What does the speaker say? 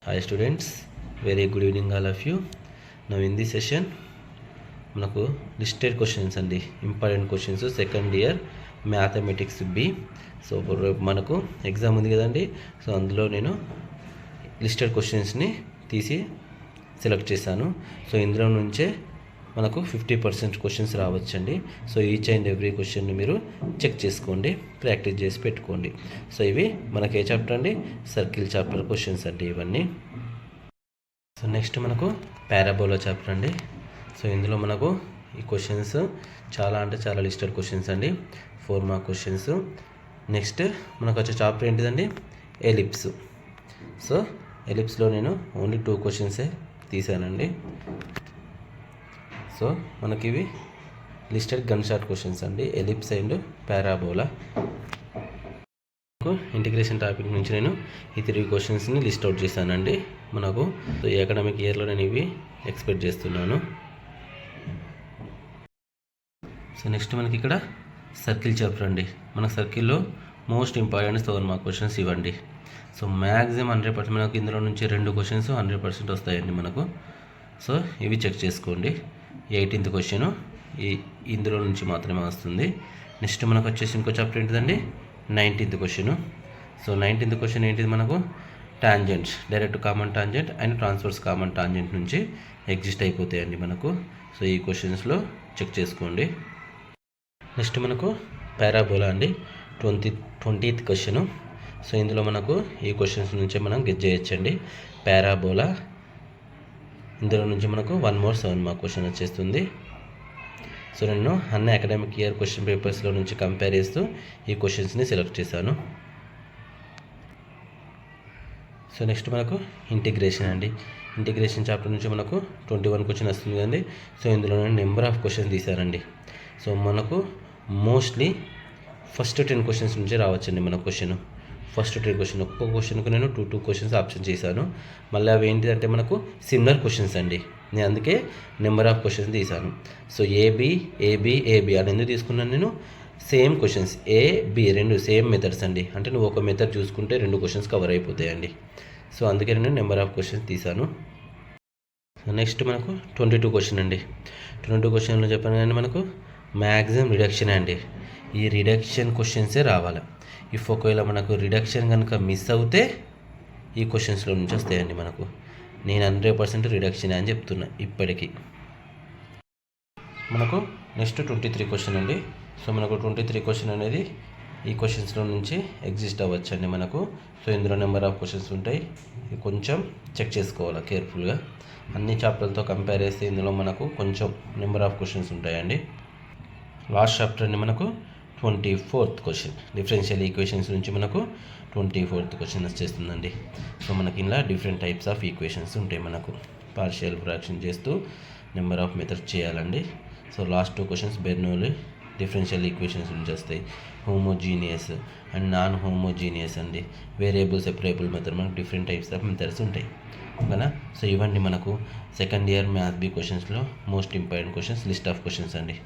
Hi students, very good evening all of you. Now in this session మనకు listed questions అండి, important questions second year mathematics B. So మనకు exam ఉంది కదండి, so అందులో నేను listed క్వశ్చన్స్ని తీసి సెలెక్ట్ చేశాను. సో ఇందులో నుంచే మనకు 50% క్వశ్చన్స్ రావచ్చండి. సో ఈచ్ అండ్ ఎవ్రీ క్వశ్చన్ని మీరు చెక్ చేసుకోండి, ప్రాక్టీస్ చేసి పెట్టుకోండి. సో ఇవి మనకి ఏ చాప్టర్ అండి? సర్కిల్ చాప్టర్ క్వశ్చన్స్ అండి ఇవన్నీ. సో నెక్స్ట్ మనకు పారాబోలా చాప్టర్ అండి. సో ఇందులో మనకు ఈ క్వశ్చన్స్ చాలా అంటే చాలా లిస్టెడ్ క్వశ్చన్స్ అండి, 4 మార్క్ క్వశ్చన్స్. నెక్స్ట్ మనకు వచ్చే చాప్టర్ ఏంటిదండి? ఎలిప్స్. సో ఎలిప్స్లో నేను ఓన్లీ 2 క్వశ్చన్సే తీసానండి. సో మనకి ఇవి లిస్టెడ్ గన్ షాట్ క్వశ్చన్స్ అండి, ellipse and parabola. Integration topic నుంచి నేను ఈ 3 క్వశ్చన్స్ని లిస్ట్ అవుట్ చేశానండి మనకు. సో ఈ అకాడమిక్ ఇయర్లో నేను ఇవి ఎక్స్పెక్ట్ చేస్తున్నాను. సో నెక్స్ట్ మనకి ఇక్కడ సర్కిల్ చాప్టర్ అండి. మన సర్కిల్లో మోస్ట్ ఇంపార్టెంట్ 7 మార్క్ క్వశ్చన్స్ ఇవ్వండి. సో మ్యాక్సిమం 100% మనకు ఇందులో నుంచి 2 క్వశ్చన్స్ 100% వస్తాయండి మనకు. సో ఇవి చెక్ చేసుకోండి. 18th క్వశ్చన్ ఇందులో నుంచి మాత్రమే వస్తుంది. నెక్స్ట్ మనకు వచ్చేసి ఇంకో చాప్టర్ ఏంటిదండి? 19th question. So 19th question ఏంటిది? మనకు tangents, direct common tangent and transverse common tangent నుంచి ఎగ్జిస్ట్ అయిపోతాయండి మనకు. సో ఈ క్వశ్చన్స్లో చెక్ చేసుకోండి. నెక్స్ట్ మనకు పారాబోలా అండి, 20th క్వశ్చన్. సో ఇందులో మనకు ఈ క్వశ్చన్స్ నుంచే మనం గెస్ చేయొచ్చండి. పారాబోలా ఇందులో నుంచి మనకు 1 more 7 మార్క్ క్వశ్చన్ వచ్చేస్తుంది. సో నేను అన్ని అకాడమిక్ ఇయర్ క్వశ్చన్ పేపర్స్లో నుంచి కంపేర్ చేస్తూ ఈ క్వశ్చన్స్ని సెలెక్ట్ చేశాను. సో నెక్స్ట్ మనకు ఇంటిగ్రేషన్ అండి. ఇంటిగ్రేషన్ చాప్టర్ నుంచి మనకు 21 క్వశ్చన్ వస్తుంది కదండి. సో ఇందులో నేను నెంబర్ ఆఫ్ క్వశ్చన్స్ తీశానండి. సో మనకు మోస్ట్లీ ఫస్ట్ 10 క్వశ్చన్స్ నుంచే రావచ్చండి మన క్వశ్చన్. ఫస్ట్ 10 క్వశ్చన్, ఒక్కొక్క క్వశ్చన్కు నేను 2 క్వశ్చన్స్ ఆప్షన్ చేశాను. మళ్ళీ అవి ఏంటిదంటే మనకు సిమిలర్ క్వశ్చన్స్ అండి, నేను అందుకే నెంబర్ ఆఫ్ క్వశ్చన్స్ తీశాను. సో ఏబి అని ఎందుకు తీసుకున్నాను? నేను same questions AB 2 same methods అండి. అంటే నువ్వు ఒక మెథడ్ చూసుకుంటే 2 క్వశ్చన్స్ కవర్ అయిపోతాయండి. సో అందుకే నేను నెంబర్ ఆఫ్ క్వశ్చన్స్ తీశాను. నెక్స్ట్ మనకు 22 క్వశ్చన్ అండి. 22 క్వశ్చన్లో చెప్పాను కానీ మనకు మ్యాక్సిమం రిడక్షన్ అండి. ఈ రిడక్షన్ క్వశ్చన్సే రావాలి. ఇఫ్ ఒకవేళ మనకు రిడక్షన్ కనుక మిస్ అవుతే ఈ క్వశ్చన్స్లో నుంచి వస్తాయండి మనకు. నేను 100% రిడక్షన్ అని చెప్తున్నా ఇప్పటికీ. మనకు నెక్స్ట్ 23 క్వశ్చన్ అండి. సో మనకు 23 క్వశ్చన్ అనేది ఈ క్వశ్చన్స్లో నుంచి ఎగ్జిస్ట్ అవ్వచ్చండి మనకు. సో ఇందులో నెంబర్ ఆఫ్ క్వశ్చన్స్ ఉంటాయి, కొంచెం చెక్ చేసుకోవాలి కేర్ఫుల్గా. అన్ని చాప్టర్లతో కంపేర్ చేస్తే ఇందులో మనకు కొంచెం నెంబర్ ఆఫ్ క్వశ్చన్స్ ఉంటాయండి. లాస్ట్ చాప్టర్ అండి మనకు 24th క్వశ్చన్, డిఫరెన్షియల్ ఈక్వేషన్స్ నుంచి మనకు 24th క్వశ్చన్ వచ్చేస్తుందండి. సో మనకి ఇలా డిఫరెంట్ టైప్స్ ఆఫ్ ఈక్వేషన్స్ ఉంటాయి మనకు. పార్షియల్ ఫ్రాక్షన్ చేస్తూ నెంబర్ ఆఫ్ మెథడ్స్ చేయాలండి. So last 2 questions Bernoulli differential equations నుంచి వస్తాయి. హోమోజీనియస్ అండ్ నాన్ హోమోజీనియస్ అండి, వేరియబుల్ సెపరేబుల్ మెథడ్, మనకు డిఫరెంట్ టైప్స్ ఆఫ్ మెథడ్స్ ఉంటాయి ఓకేనా. సో ఇవన్నీ మనకు సెకండ్ ఇయర్ మ్యాథ్స్ బి క్వశ్చన్స్లో most important questions, list of questions అండి.